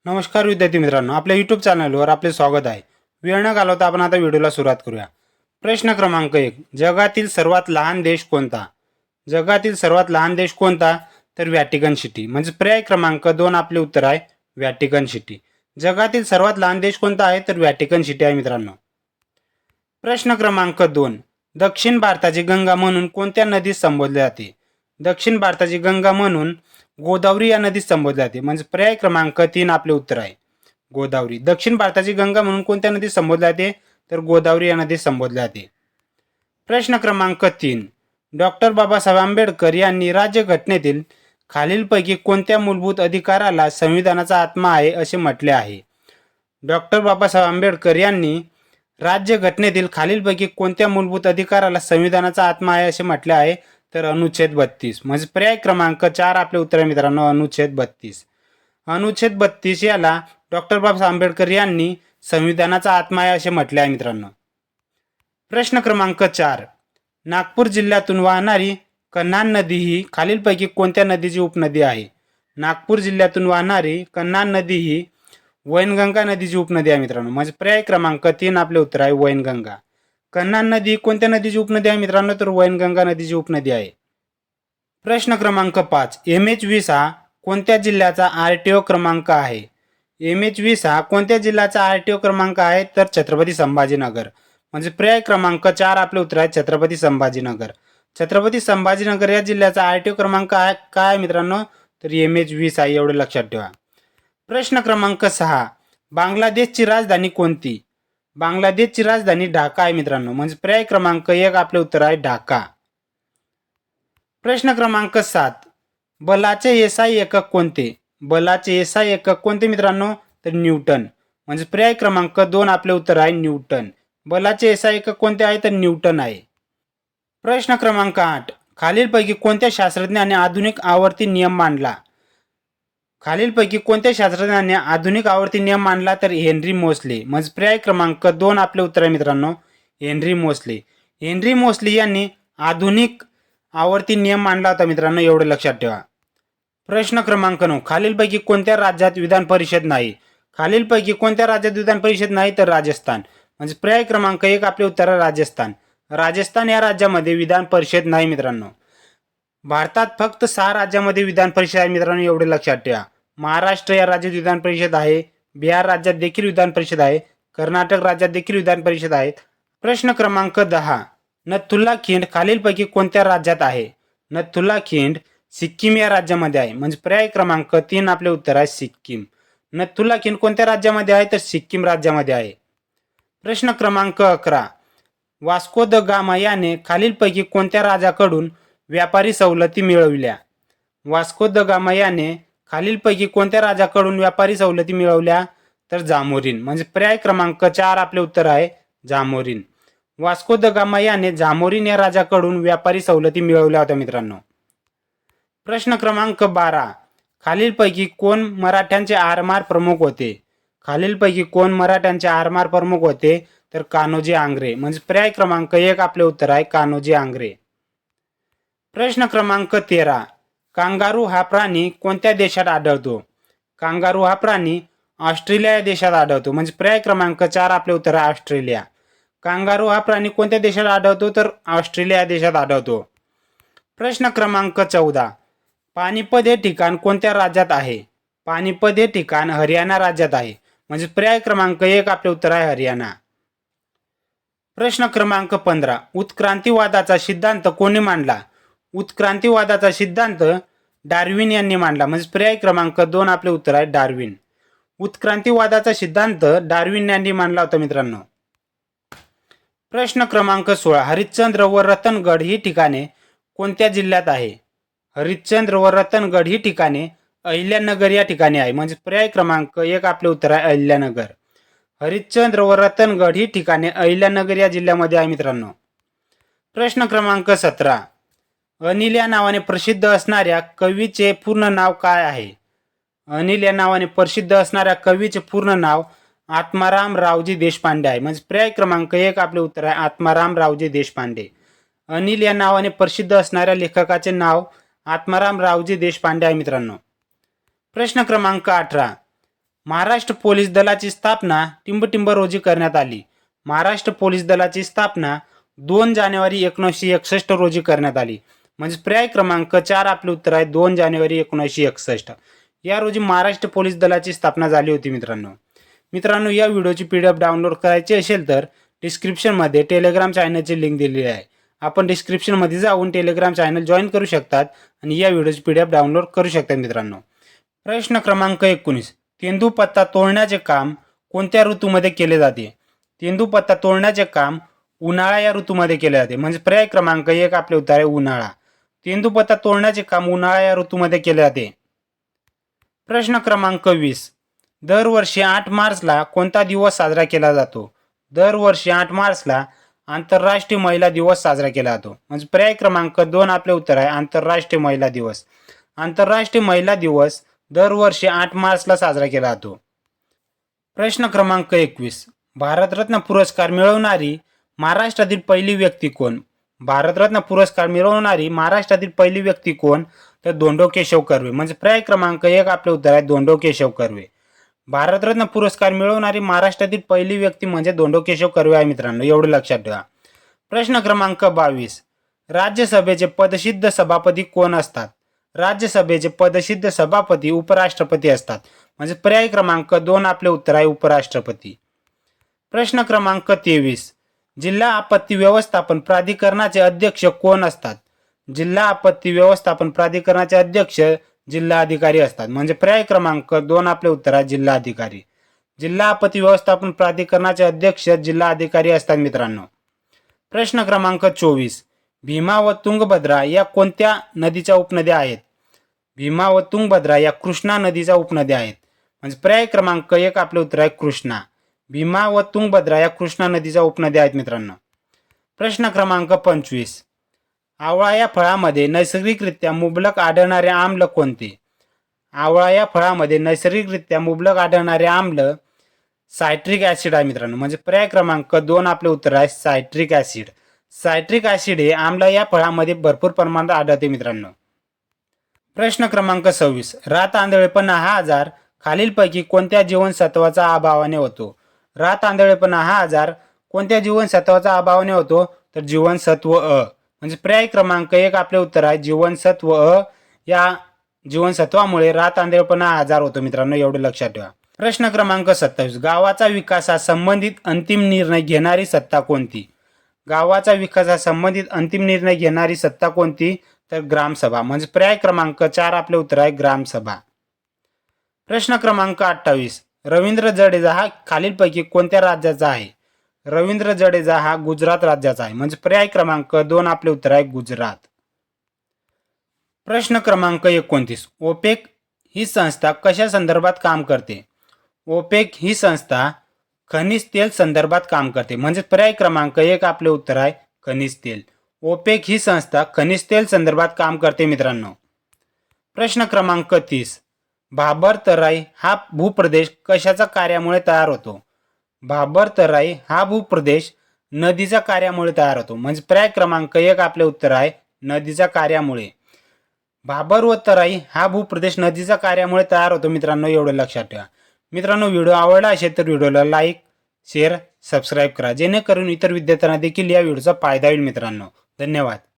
नमस्कार विद्यार्थी मित्रांनो, आपल्या यूट्यूब चॅनलवर आपले स्वागत आहे. वेळ न घालवता आपण आता व्हिडिओला सुरुवात करूया. प्रश्न क्रमांक 1. जगातील सर्वात लहान देश कोणता? जगातील सर्वात लहान देश कोणता? तर व्हॅटिकन सिटी. म्हणजे पर्याय क्रमांक 2 आपले उत्तर आहे व्हॅटिकन सिटी. जगातील सर्वात लहान देश कोणता आहे? तर व्हॅटिकन सिटी आहे मित्रांनो. प्रश्न क्रमांक 2. दक्षिण भारताची गंगा म्हणून कोणत्या नदीस संबोधले जाते? दक्षिण भारताची गंगा म्हणून गोदावरी या नदीस संबोधले जाते. म्हणजे पर्याय क्रमांक 3 आपले उत्तर आहे गोदावरी. दक्षिण भारताची गंगा म्हणून कोणत्या नदीस संबोधले जाते? तर गोदावरी या नदीस संबोधले जाते. प्रश्न क्रमांक 3. डॉक्टर बाबासाहेब आंबेडकर यांनी राज्यघटनेतील खालीलपैकी कोणत्या मूलभूत अधिकाराला संविधानाचा आत्मा आहे असे म्हटले आहे? डॉक्टर बाबासाहेब आंबेडकर यांनी राज्यघटनेतील खालीलपैकी कोणत्या मूलभूत अधिकाराला संविधानाचा आत्मा आहे असे म्हटले आहे? तर अनुच्छेद 32. म्हणजे पर्याय क्रमांक 4 आपले उत्तर आहे मित्रांनो, अनुच्छेद 32. अनुच्छेद 32 याला डॉक्टर बाबासाहेब आंबेडकर यांनी संविधानाचा आत्मा आहे असे म्हटले आहे मित्रांनो. प्रश्न क्रमांक 4. नागपूर जिल्ह्यातून वाहणारी कन्हान नदी ही खालीलपैकी कोणत्या नदीची उपनदी आहे? नागपूर जिल्ह्यातून वाहणारी कन्हान नदी ही वैनगंगा नदीची उपनदी आहे मित्रांनो. म्हणजे पर्याय क्रमांक 3 आपले उत्तर आहे वैनगंगा. कन्हान नदी कोणत्या नदीची उपनदी आहे मित्रांनो? तर वैनगंगा नदीची उपनदी आहे. प्रश्न क्रमांक 5. MH20 हा कोणत्या जिल्ह्याचा RTO क्रमांक आहे? MH20 हा कोणत्या जिल्ह्याचा RTO क्रमांक आहे? तर छत्रपती संभाजीनगर. म्हणजे पर्याय क्रमांक 4 आपले उत्तर आहे छत्रपती संभाजीनगर. छत्रपती संभाजीनगर या जिल्ह्याचा RTO क्रमांक काय आहे मित्रांनो? तर MH20 आहे, एवढे लक्षात ठेवा. प्रश्न क्रमांक 6. बांगलादेशची राजधानी कोणती? बांगलादेशची राजधानी ढाका आहे मित्रांनो. म्हणजे पर्याय क्रमांक 1 आपले उत्तर आहे ढाका. प्रश्न क्रमांक 7. बलाचे SI एकक कोणते? बलाचे SI एकक कोणते मित्रांनो? तर न्यूटन. म्हणजे पर्याय क्रमांक 2 आपले उत्तर आहे न्यूटन. बलाचे SI एकक कोणते आहे? तर न्यूटन आहे. प्रश्न क्रमांक 8. खालीलपैकी कोणत्या शास्त्रज्ञाने आधुनिक आवर्ती नियम मांडला? खालीलपैकी कोणत्या शास्त्रज्ञाने आधुनिक आवर्ती नियम मांडला? तर हेनरी मोसले. म्हणजे पर्याय क्रमांक 2 आपले उत्तर आहे मित्रांनो हेनरी मोसले. हेनरी मोसले यांनी आधुनिक आवर्ती नियम मांडला होता मित्रांनो, एवढे लक्षात ठेवा. प्रश्न क्रमांक 9. खालीलपैकी कोणत्या राज्यात विधान परिषद नाही? खालीलपैकी कोणत्या राज्यात विधान परिषद नाही? तर राजस्थान. म्हणजे पर्याय क्रमांक 1 आपले उत्तर आहे राजस्थान. राजस्थान या राज्यामध्ये विधान परिषद नाही मित्रांनो. भारतात फक्त 6 राज्यामध्ये विधान परिषद आहे मित्रांनो, एवढे लक्षात ठेवा. महाराष्ट्र या राज्यात विधान परिषद आहे, बिहार राज्यात देखील विधान परिषद आहे, कर्नाटक राज्यात देखील विधान परिषद आहेत. प्रश्न क्रमांक 10. नथुला खिंड खालीलपैकी कोणत्या राज्यात आहे? नथुला खिंड सिक्कीम या राज्यामध्ये आहे. म्हणजे पर्याय क्रमांक 3 आपले उत्तर आहे सिक्कीम. नथुला खिंड कोणत्या राज्यामध्ये आहे? तर सिक्कीम राज्यामध्ये आहे. प्रश्न क्रमांक 11. वास्को द गामा याने खालीलपैकी कोणत्या राजाकडून व्यापारी सवलती मिळविल्या? वास्को द गामा याने खालीलपैकी कोणत्या राजाकडून व्यापारी सवलती मिळवल्या? तर जामोरिन. म्हणजे पर्याय क्रमांक 4 आपले उत्तर आहे जामोरिन. वास्को द गामा याने जामोरिन या राजाकडून व्यापारी सवलती मिळवल्या होत्या मित्रांनो. प्रश्न क्रमांक 12. खालीलपैकी कोण मराठ्यांचे आरमार प्रमुख होते? खालीलपैकी कोण मराठ्यांचे आरमार प्रमुख होते? तर कान्होजी आंग्रे. म्हणजे पर्याय क्रमांक 1 आपले उत्तर आहे कान्होजी आंग्रे. प्रश्न क्रमांक 13. कांगारू हा प्राणी कोणत्या देशात आढळतो? कांगारू हा प्राणी ऑस्ट्रेलिया या देशात आढळतो. म्हणजे पर्याय क्रमांक 4 आपले उत्तर आहे ऑस्ट्रेलिया. कांगारू हा प्राणी कोणत्या देशात आढळतो? तर ऑस्ट्रेलिया या देशात आढळतो. प्रश्न क्रमांक 14. पानिपत हे ठिकाण कोणत्या राज्यात आहे? पानिपत हे ठिकाण हरियाणा राज्यात आहे. म्हणजे पर्याय क्रमांक 1 आपले उत्तर आहे हरियाणा. प्रश्न क्रमांक 15. उत्क्रांतीवादाचा सिद्धांत कोणी मांडला? उत्क्रांतीवादाचा सिद्धांत डार्विन यांनी मांडला. म्हणजे पर्याय क्रमांक 2 आपले उत्तर आहे डार्विन. उत्क्रांतीवादाचा सिद्धांत डार्विन यांनी मांडला होता मित्रांनो. प्रश्न क्रमांक 16. हरिश्चंद्र व रतनगड ही ठिकाणे कोणत्या जिल्ह्यात आहे? हरिश्चंद्र व रतनगड ही ठिकाणे अहिल्यानगर या ठिकाणी आहे. म्हणजे पर्याय क्रमांक 1 आपले उत्तर आहे अहिल्यानगर. हरिश्चंद्र व रतनगड ही ठिकाणे अहिल्यानगर या जिल्ह्यामध्ये आहे मित्रांनो. प्रश्न क्रमांक 17. अनिल या नावाने प्रसिद्ध असणाऱ्या कवीचे पूर्ण नाव काय आहे? अनिल या नावाने प्रसिद्ध असणाऱ्या कवीचे पूर्ण नाव आत्माराम रावजी देशपांडे आहे. म्हणजे पर्याय क्रमांक 1 आपले उत्तर आहे आत्माराम रावजी देशपांडे. अनिल या नावाने प्रसिद्ध असणाऱ्या लेखकाचे नाव आत्माराम रावजी देशपांडे आहे मित्रांनो. प्रश्न क्रमांक 18. महाराष्ट्र पोलीस दलाची स्थापना टिंबटिंब रोजी करण्यात आली. महाराष्ट्र पोलीस दलाची स्थापना 2 जानेवारी 1961 रोजी करण्यात आली. म्हणजे पर्याय क्रमांक 4 आपले उत्तर आहे 2 जानेवारी 1961. या रोजी महाराष्ट्र पोलीस दलाची स्थापना झाली होती मित्रांनो या व्हिडिओची PDF डाउनलोड करायची असेल तर डिस्क्रिप्शनमध्ये टेलिग्राम चॅनलची लिंक दिलेली आहे. आपण डिस्क्रिप्शनमध्ये जाऊन टेलिग्राम चॅनल जॉईन करू शकतात आणि या व्हिडिओची PDF डाउनलोड करू शकतात मित्रांनो. प्रश्न क्रमांक 19. तेंदूपत्ता तोडण्याचे काम कोणत्या ऋतूमध्ये केले जाते? तेंदूपत्ता तोडण्याचे काम उन्हाळा या ऋतूमध्ये केले जाते. म्हणजे पर्याय क्रमांक 1 आपले उत्तर आहे उन्हाळा. तेंदूपत्ता तोडण्याचे काम उन्हाळा या ऋतूमध्ये केले जाते. प्रश्न क्रमांक 20. दरवर्षी 8 मार्चला कोणता दिवस साजरा केला जातो? दरवर्षी 8 मार्चला आंतरराष्ट्रीय महिला दिवस साजरा केला जातो. म्हणजे पर्याय क्रमांक 2 आपले उत्तर आहे आंतरराष्ट्रीय महिला दिवस. आंतरराष्ट्रीय महिला दिवस दरवर्षी 8 मार्चला साजरा केला जातो. प्रश्न क्रमांक 21. भारतरत्न पुरस्कार मिळवणारी महाराष्ट्रातील पहिली व्यक्ती कोण? भारतरत्न पुरस्कार मिळवणारी महाराष्ट्रातील पहिली व्यक्ती कोण? तर धोंडो केशव कर्वे. म्हणजे पर्याय क्रमांक 1 आपले उत्तर आहे धोंडो केशव कर्वे. भारतरत्न पुरस्कार मिळवणारी महाराष्ट्रातील पहिली व्यक्ती म्हणजे धोंडो केशव कर्वे आहे मित्रांनो, एवढं लक्षात ठेवा. प्रश्न क्रमांक 22. राज्यसभेचे पदसिद्ध सभापती कोण असतात? राज्यसभेचे पदसिद्ध सभापती उपराष्ट्रपती असतात. म्हणजे पर्याय क्रमांक 2 आपले उत्तर आहे उपराष्ट्रपती. प्रश्न क्रमांक 23. जिल्हा आपत्ती व्यवस्थापन प्राधिकरणाचे अध्यक्ष कोण असतात? जिल्हा आपत्ती व्यवस्थापन प्राधिकरणाचे अध्यक्ष जिल्हाधिकारी असतात. म्हणजे पर्याय क्रमांक 2 आपले उत्तर आहे जिल्हाधिकारी. जिल्हा आपत्ती व्यवस्थापन प्राधिकरणाचे अध्यक्ष जिल्हाधिकारी असतात मित्रांनो. प्रश्न क्रमांक 24. भीमा व तुंगभद्रा या कोणत्या नदीच्या उपनद्या आहेत? भीमा व तुंगभद्रा या कृष्णा नदीच्या उपनद्या आहेत. म्हणजे पर्याय क्रमांक 1 आपले उत्तर आहे कृष्णा. भीमा व तुंगभद्रा या कृष्णा नदीच्या उपनद्या आहेत मित्रांनो. प्रश्न क्रमांक 25. आवळा या फळामध्ये नैसर्गिकरित्या मुबलक आढळणारे आम्ल कोणते? आवळा या फळामध्ये नैसर्गिकरित्या मुबलक आढळणारे आम्ल सायट्रिक ॲसिड आहे मित्रांनो. म्हणजे पर्याय क्रमांक 2 आपले उत्तर आहे सायट्रिक ॲसिड. सायट्रिक ॲसिड हे आम्ल या फळामध्ये भरपूर प्रमाणात आढळते मित्रांनो. प्रश्न क्रमांक 26. रात आंधळेपणा हा आजार खालीलपैकी कोणत्या जीवनसत्वाचा अभावाने होतो? रात आंधळेपणा हा आजार कोणत्या जीवनसत्वाचा अभावाने होतो? तर जीवनसत्व अ. म्हणजे पर्याय क्रमांक 1 आपले उत्तर आहे जीवनसत्व अ. या जीवनसत्वामुळे रात आंधळेपणा हा आजार होतो मित्रांनो, एवढं लक्षात ठेवा. प्रश्न क्रमांक 27. गावाचा विकासासंबंधित अंतिम निर्णय घेणारी सत्ता कोणती? गावाचा विकासासंबंधित अंतिम निर्णय घेणारी सत्ता कोणती? तर ग्रामसभा. म्हणजे पर्याय क्रमांक 4 आपले उत्तर आहे ग्रामसभा. प्रश्न क्रमांक 28. रवींद्र जडेजा हा खालीलपैकी कोणत्या राज्याचा आहे? रवींद्र जडेजा हा गुजरात राज्याचा आहे. म्हणजे पर्याय क्रमांक 2 आपले उत्तर आहे गुजरात. प्रश्न क्रमांक 29. ओपेक ही संस्था कशा संदर्भात काम करते? ओपेक ही संस्था खनिज तेल संदर्भात काम करते. म्हणजे पर्याय क्रमांक 1 आपले उत्तर आहे खनिज तेल. ओपेक ही संस्था खनिज तेल संदर्भात काम करते मित्रांनो. प्रश्न क्रमांक 30. भाबर तराई हा भूप्रदेश कशाच्या कार्यामुळे तयार होतो? भाबर तराई हा भूप्रदेश नदीच्या कार्यामुळे तयार होतो. म्हणजे पर्याय क्रमांक 1 आपले उत्तर आहे नदीच्या कार्यामुळे. भाबर व तराई हा भूप्रदेश नदीच्या कार्यामुळे तयार होतो मित्रांनो, एवढं लक्षात ठेवा. मित्रांनो व्हिडिओ आवडला असेल तर व्हिडिओला लाईक, शेअर, सबस्क्राईब करा जेणेकरून इतर विद्यार्थ्यांना देखील या व्हिडिओचा फायदा होईल मित्रांनो. धन्यवाद.